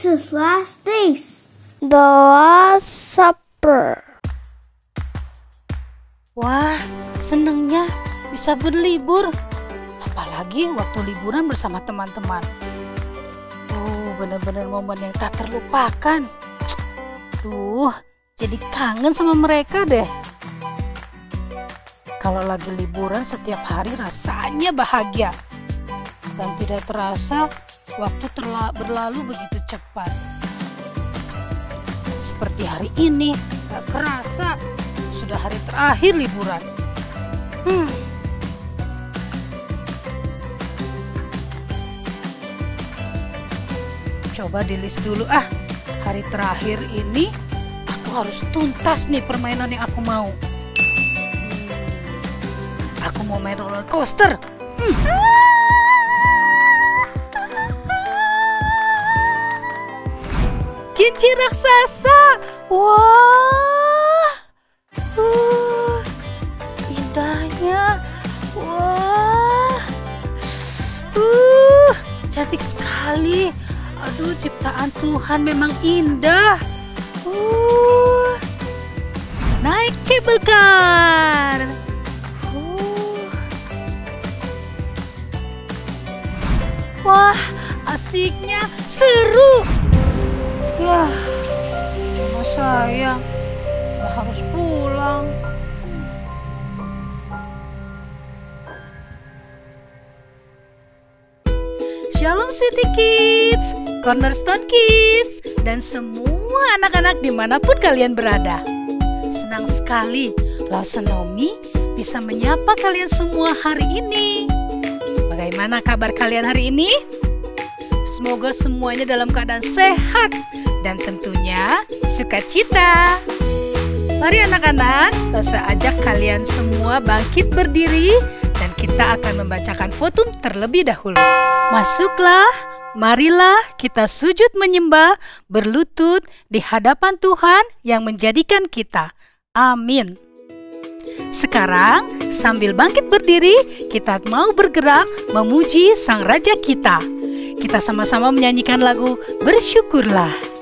Jesus' last days. The Last Supper. Wah, senengnya bisa berlibur. Apalagi waktu liburan bersama teman-teman. Benar-benar momen yang tak terlupakan. Jadi kangen sama mereka deh. Kalau lagi liburan setiap hari rasanya bahagia. Dan tidak terasa waktu berlalu begitu cepat. Seperti hari ini, gak kerasa sudah hari terakhir liburan. Coba di list dulu hari terakhir ini aku harus tuntas nih permainan yang aku mau. Aku mau main roller coaster. Kelinci raksasa. Wah. Indahnya. Wah. Cantik sekali. Aduh, ciptaan Tuhan memang indah. Naik cable car. Wah, asiknya, seru. Yah, cuma sayang, udah harus pulang. Shalom Sweetie Kids, Cornerstone Kids, dan semua anak-anak dimanapun kalian berada. Senang sekali Lawson Naomi bisa menyapa kalian semua hari ini. Bagaimana kabar kalian hari ini? Semoga semuanya dalam keadaan sehat dan tentunya sukacita. Mari anak-anak, saya ajak kalian semua bangkit berdiri dan kita akan membacakan fotum terlebih dahulu. Masuklah, marilah kita sujud menyembah, berlutut di hadapan Tuhan yang menjadikan kita. Amin. Sekarang, sambil bangkit berdiri, kita mau bergerak memuji Sang Raja kita. Kita sama-sama menyanyikan lagu Bersyukurlah.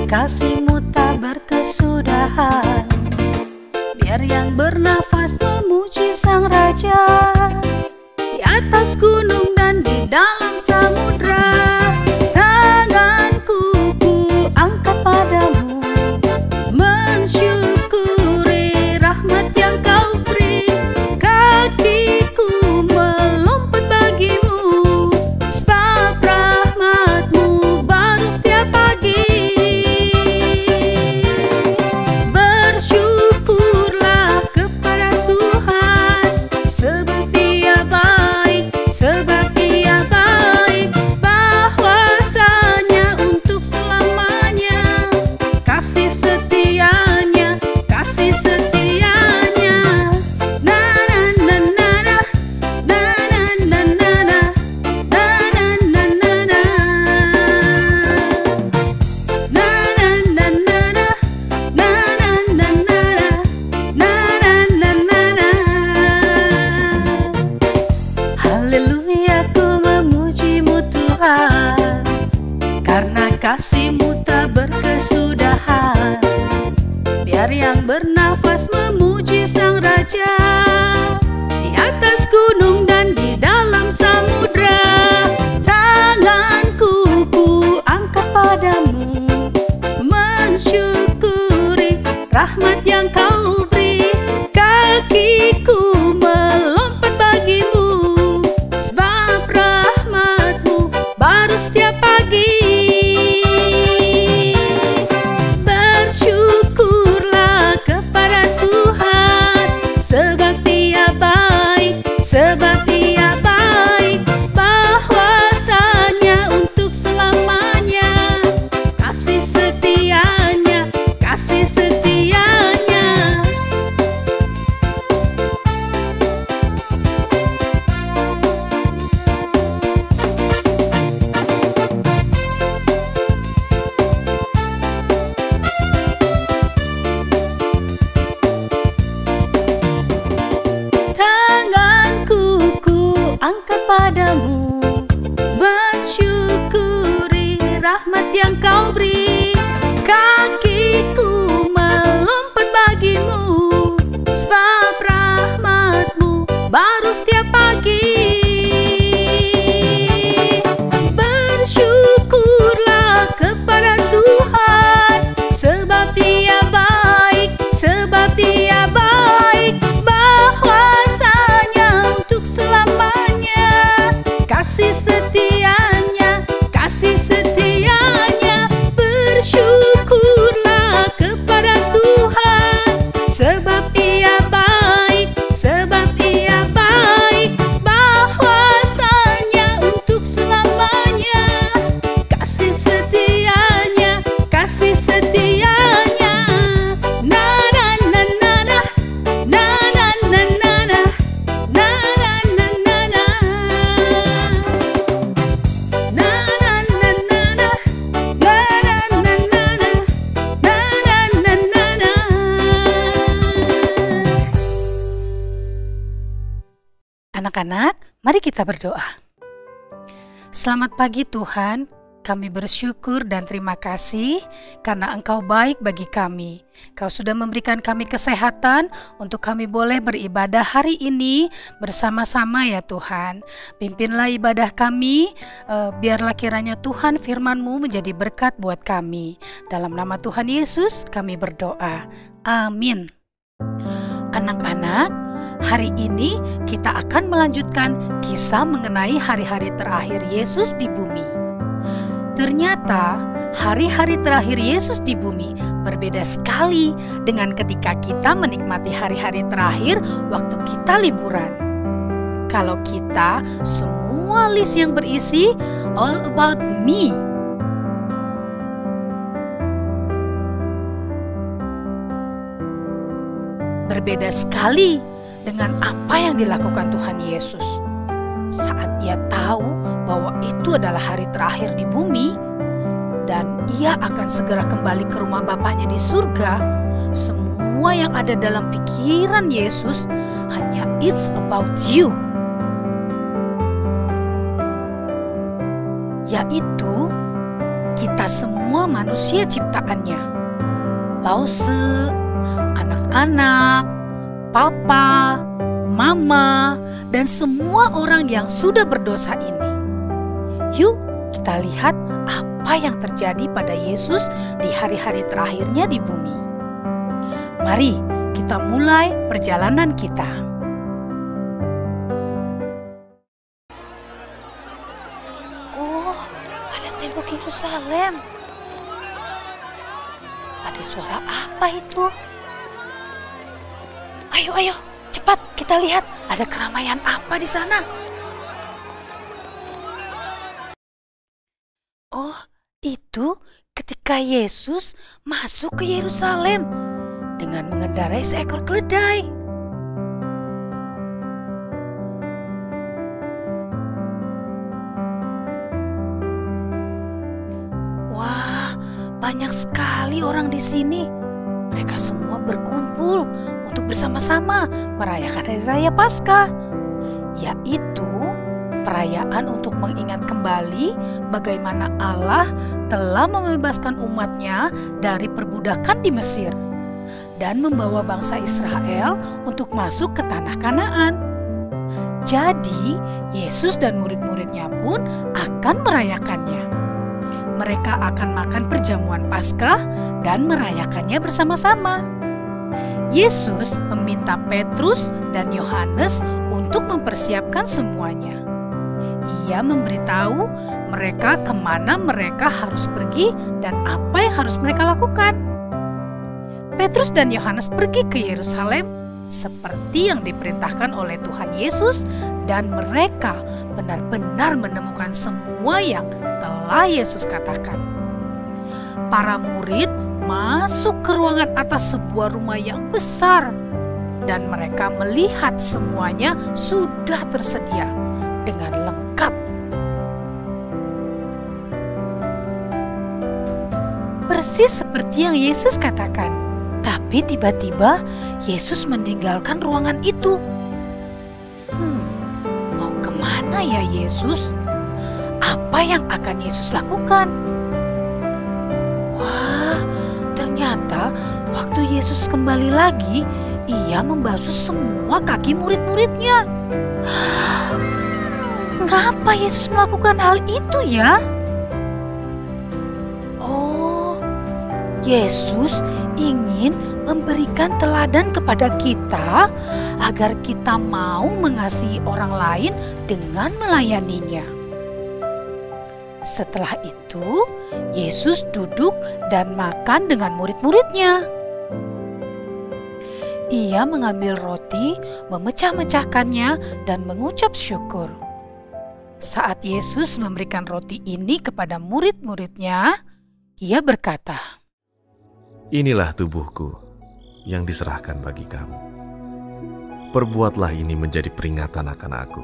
Kasih-Mu tak berkesudahan. Biar yang bernafas memuji Sang Raja, di atas gunung dan di dalam samudra. Tanganku ku angkat padamu, mensyukuri rahmat yang Kau beri. Kakiku melompat bagimu, sebab rahmat-Mu baru setiap pagi. Kasih-Mu tak berkesudahan. Biar yang bernafas memuji Sang Raja, di atas gunung dan di dalam samudra. Tanganku ku angkat padamu, mensyukuri rahmat yang Kau beri. Kakiku melompat bagimu, sebab rahmat-Mu baru setiap pagi. Sebab Dia baik, bahwasanya untuk selamanya. Kasih setianya, kasih setianya. yang kau beri. Kakiku melompat bagimu, sebab rahmat-Mu baru setiap pagi. Bersyukurlah kepada Tuhan, sebab Dia baik, sebab Dia baik, bahwasanya untuk selamanya kasih setianya, kasih setianya. Bersyukurlah kepada Tuhan, sebab Ia baik, sebab Ia baik, bahwasanya untuk selamanya kasih setianya, kasih setianya. Na na na na na, na na na na na, na na na na na, na na na na na, na na na na na, na na na na na. Anak-anak, mari kita berdoa. Selamat pagi Tuhan, kami bersyukur dan terima kasih karena Engkau baik bagi kami. Kau sudah memberikan kami kesehatan untuk kami boleh beribadah hari ini bersama-sama ya Tuhan. Pimpinlah ibadah kami, biarlah kiranya Tuhan firman-Mu menjadi berkat buat kami. Dalam nama Tuhan Yesus kami berdoa. Amin. Anak-anak, hari ini kita akan melanjutkan kisah mengenai hari-hari terakhir Yesus di bumi. Ternyata hari-hari terakhir Yesus di bumi berbeda sekali dengan ketika kita menikmati hari-hari terakhir waktu kita liburan. Kalau kita semua list yang berisi all about me. Berbeda sekali dengan apa yang dilakukan Tuhan Yesus. Saat Ia tahu bahwa itu adalah hari terakhir di bumi dan Ia akan segera kembali ke rumah Bapaknya di surga, semua yang ada dalam pikiran Yesus hanya it's about you. Yaitu kita semua manusia ciptaannya. Lause, anak-anak, papa, mama, dan semua orang yang sudah berdosa ini. Yuk kita lihat apa yang terjadi pada Yesus di hari-hari terakhirnya di bumi. Mari kita mulai perjalanan kita. Oh, ada tembok Yerusalem. Ada suara apa itu? Ayo, ayo, cepat kita lihat ada keramaian apa di sana. Oh, itu ketika Yesus masuk ke Yerusalem dengan mengendarai seekor keledai. Wah, banyak sekali orang di sini. Mereka semua berkumpul untuk bersama-sama merayakan Hari Raya Paskah, yaitu perayaan untuk mengingat kembali bagaimana Allah telah membebaskan umat-Nya dari perbudakan di Mesir dan membawa bangsa Israel untuk masuk ke tanah Kanaan. Jadi, Yesus dan murid-muridnya pun akan merayakannya. Mereka akan makan perjamuan Paskah dan merayakannya bersama-sama. Yesus meminta Petrus dan Yohanes untuk mempersiapkan semuanya. Ia memberitahu mereka kemana mereka harus pergi dan apa yang harus mereka lakukan. Petrus dan Yohanes pergi ke Yerusalem seperti yang diperintahkan oleh Tuhan Yesus, dan mereka benar-benar menemukan semua yang telah Yesus katakan. Para murid masuk ke ruangan atas sebuah rumah yang besar, dan mereka melihat semuanya sudah tersedia dengan lengkap. Persis seperti yang Yesus katakan. Tapi tiba-tiba Yesus meninggalkan ruangan itu. Mau kemana ya Yesus? Apa yang akan Yesus lakukan? Ternyata waktu Yesus kembali lagi, ia membasuh semua kaki murid-muridnya. Mengapa Yesus melakukan hal itu ya? Oh, Yesus ingin memberikan teladan kepada kita agar kita mau mengasihi orang lain dengan melayaninya. Setelah itu, Yesus duduk dan makan dengan murid-muridnya. Ia mengambil roti, memecah-mecahkannya, dan mengucap syukur. Saat Yesus memberikan roti ini kepada murid-muridnya, ia berkata, "Inilah tubuhku yang diserahkan bagi kamu. Perbuatlah ini menjadi peringatan akan aku."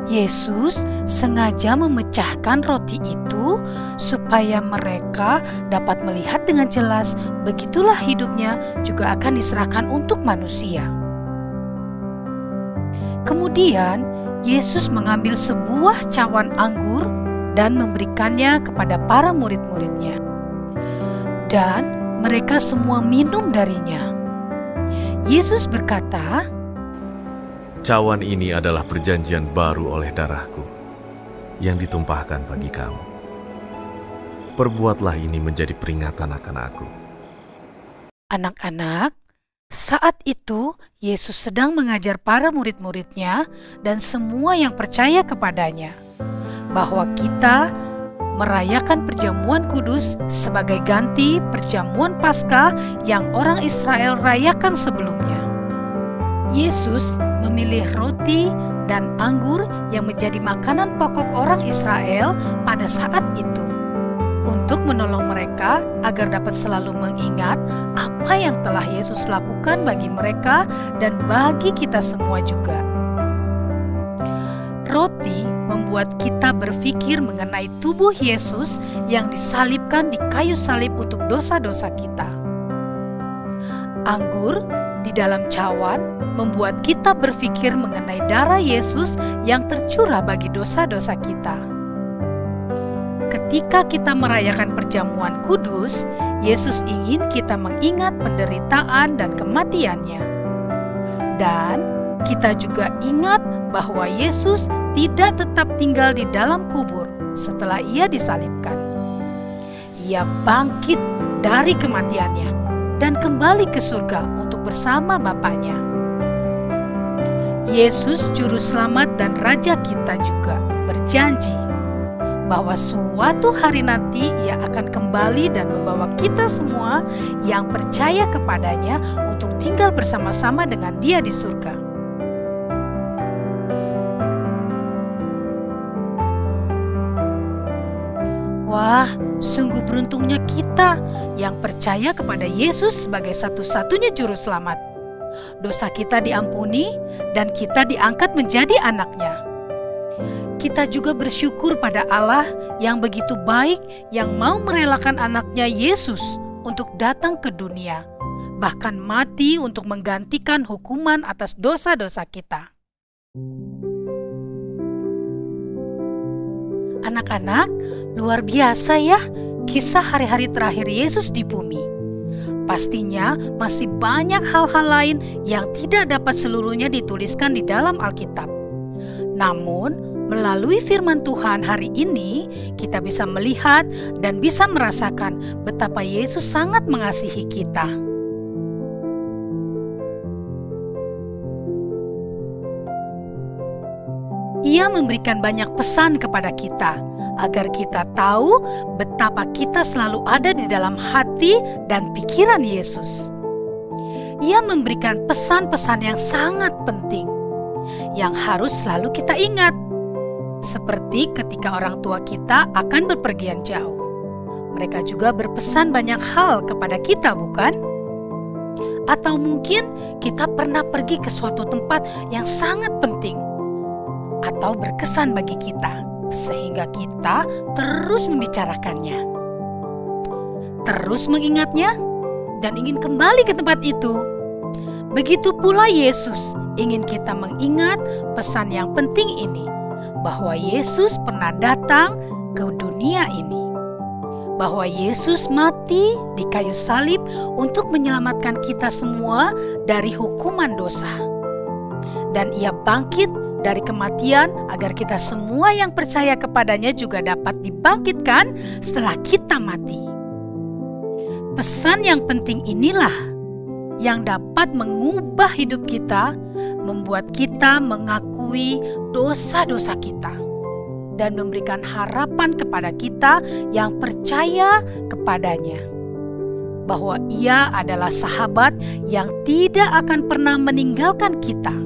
Yesus sengaja memecahkan roti itu supaya mereka dapat melihat dengan jelas begitulah hidupnya juga akan diserahkan untuk manusia. Kemudian Yesus mengambil sebuah cawan anggur dan memberikannya kepada para murid-muridnya. Dan mereka semua minum darinya. Yesus berkata, "Cawan ini adalah perjanjian baru oleh darahku yang ditumpahkan bagi kamu. Perbuatlah ini menjadi peringatan akan aku." Anak-anak, saat itu Yesus sedang mengajar para murid-muridnya dan semua yang percaya kepadanya bahwa kita merayakan perjamuan kudus sebagai ganti perjamuan Paskah yang orang Israel rayakan sebelumnya. Yesus memilih roti dan anggur yang menjadi makanan pokok orang Israel pada saat itu untuk menolong mereka agar dapat selalu mengingat apa yang telah Yesus lakukan bagi mereka dan bagi kita semua juga. Roti membuat kita berpikir mengenai tubuh Yesus yang disalibkan di kayu salib untuk dosa-dosa kita. Anggur di dalam cawan membuat kita berpikir mengenai darah Yesus yang tercurah bagi dosa-dosa kita. Ketika kita merayakan perjamuan kudus, Yesus ingin kita mengingat penderitaan dan kematiannya. Dan kita juga ingat bahwa Yesus tidak tetap tinggal di dalam kubur setelah ia disalibkan. Ia bangkit dari kematiannya dan kembali ke surga untuk bersama Bapaknya. Yesus Juru Selamat dan Raja kita juga berjanji bahwa suatu hari nanti Ia akan kembali dan membawa kita semua yang percaya kepadanya untuk tinggal bersama-sama dengan Dia di surga. Wah, sungguh beruntungnya kita yang percaya kepada Yesus sebagai satu-satunya juru selamat. Dosa kita diampuni dan kita diangkat menjadi anak-Nya. Kita juga bersyukur pada Allah yang begitu baik yang mau merelakan anak-Nya Yesus untuk datang ke dunia, bahkan mati untuk menggantikan hukuman atas dosa-dosa kita. Anak-anak, luar biasa ya kisah hari-hari terakhir Yesus di bumi. Pastinya masih banyak hal-hal lain yang tidak dapat seluruhnya dituliskan di dalam Alkitab. Namun, melalui firman Tuhan hari ini, kita bisa melihat dan bisa merasakan betapa Yesus sangat mengasihi kita. Ia memberikan banyak pesan kepada kita, agar kita tahu betapa kita selalu ada di dalam hati dan pikiran Yesus. Ia memberikan pesan-pesan yang sangat penting, yang harus selalu kita ingat. Seperti ketika orang tua kita akan berpergian jauh. Mereka juga berpesan banyak hal kepada kita, bukan? Atau mungkin kita pernah pergi ke suatu tempat yang sangat penting atau berkesan bagi kita, sehingga kita terus membicarakannya, terus mengingatnya, dan ingin kembali ke tempat itu. Begitu pula Yesus ingin kita mengingat pesan yang penting ini, bahwa Yesus pernah datang ke dunia ini. bahwa Yesus mati di kayu salib untuk menyelamatkan kita semua dari hukuman dosa. Dan Ia bangkit dari kematian agar kita semua yang percaya kepadanya juga dapat dibangkitkan setelah kita mati. Pesan yang penting inilah yang dapat mengubah hidup kita, membuat kita mengakui dosa-dosa kita, dan memberikan harapan kepada kita yang percaya kepadanya, bahwa Ia adalah sahabat yang tidak akan pernah meninggalkan kita.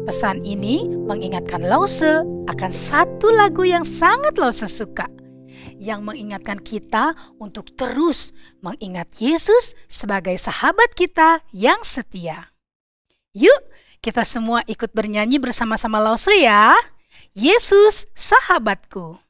Pesan ini mengingatkan Lause akan satu lagu yang sangat Lause suka, yang mengingatkan kita untuk terus mengingat Yesus sebagai sahabat kita yang setia. Yuk, kita semua ikut bernyanyi bersama-sama Lause ya. Yesus sahabatku.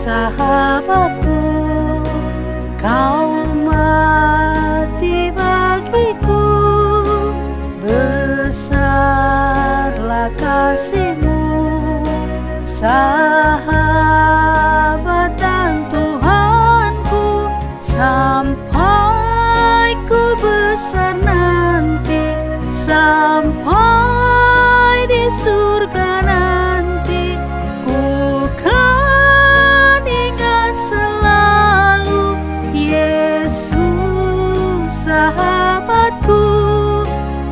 Sahabatku, kau mati bagiku, besarlah kasih-Mu, sahabat dan Tuhanku, sampai ku besar nanti, sampai di surga nanti, ku kan ingat selalu Yesus sahabatku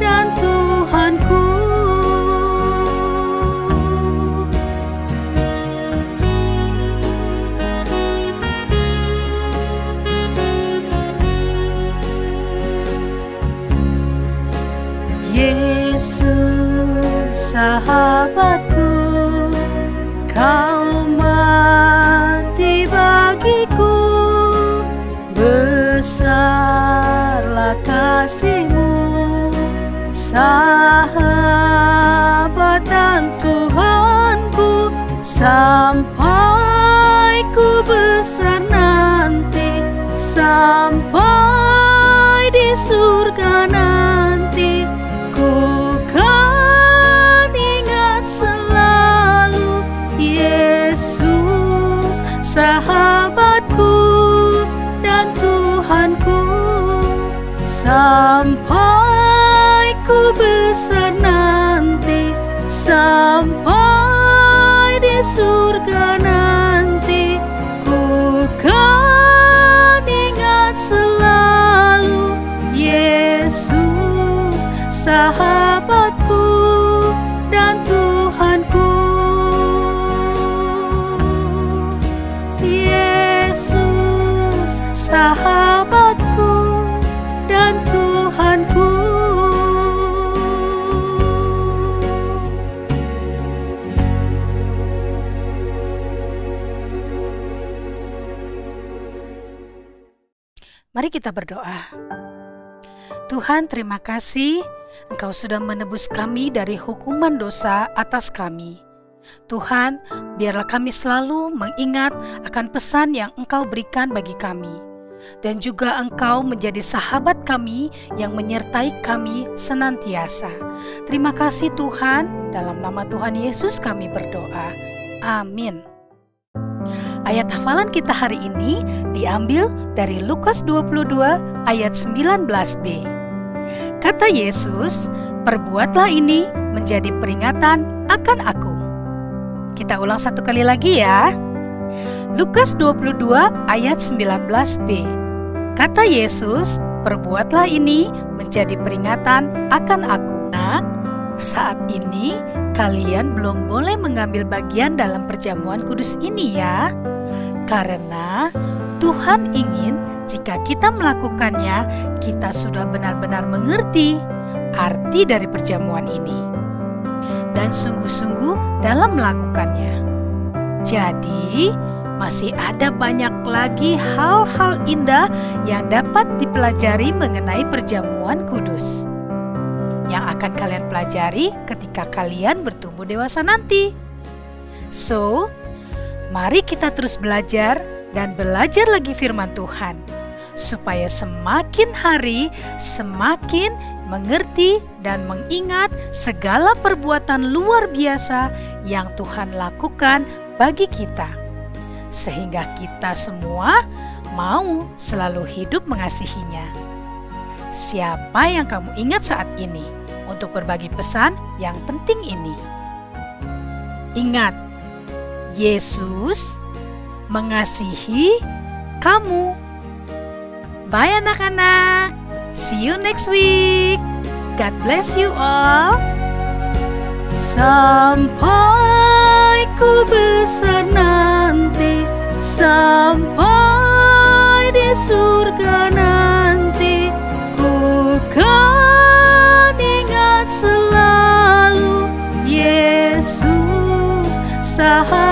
dan Tuhanku. Yesus sahabatku, kau mati bagiku, besarlah kasih-Mu, sahabat dan Tuhanku, sampai ku besar nanti, sampai di surga nanti, ku kan ingat selalu Yesus sahabatku dan Tuhanku, sampai ku besar nanti, sampai di surga nanti, ku kan ingat selalu Yesus sahabatku dan Tuhanku. Yesus sahabatku dan Tuhanku. Mari kita berdoa. Tuhan, terima kasih Engkau sudah menebus kami dari hukuman dosa atas kami. Tuhan, biarlah kami selalu mengingat akan pesan yang Engkau berikan bagi kami, dan juga Engkau menjadi sahabat kami yang menyertai kami senantiasa. Terima kasih Tuhan, dalam nama Tuhan Yesus kami berdoa. Amin. Ayat hafalan kita hari ini diambil dari Lukas 22 ayat 19b. Kata Yesus, "Perbuatlah ini menjadi peringatan akan aku." Kita ulang satu kali lagi ya. Lukas 22 ayat 19b. Kata Yesus, "Perbuatlah ini menjadi peringatan akan aku." Nah, saat ini kalian belum boleh mengambil bagian dalam perjamuan kudus ini ya. Karena Tuhan ingin jika kita melakukannya, kita sudah benar-benar mengerti arti dari perjamuan ini dan sungguh-sungguh dalam melakukannya. Jadi, masih ada banyak lagi hal-hal indah yang dapat dipelajari mengenai perjamuan kudus yang akan kalian pelajari ketika kalian bertumbuh dewasa nanti. So, mari kita terus belajar dan belajar lagi firman Tuhan, supaya semakin hari semakin mengerti dan mengingat segala perbuatan luar biasa yang Tuhan lakukan bagi kita, sehingga kita semua mau selalu hidup mengasihinya. Siapa yang kamu ingat saat ini untuk berbagi pesan yang penting ini? Ingat, Yesus mengasihi kamu. Bye anak-anak. See you next week. God bless you all. Sampai ku besar nanti, sampai di surga nanti, ku kan ingat selalu Yesus sahabat.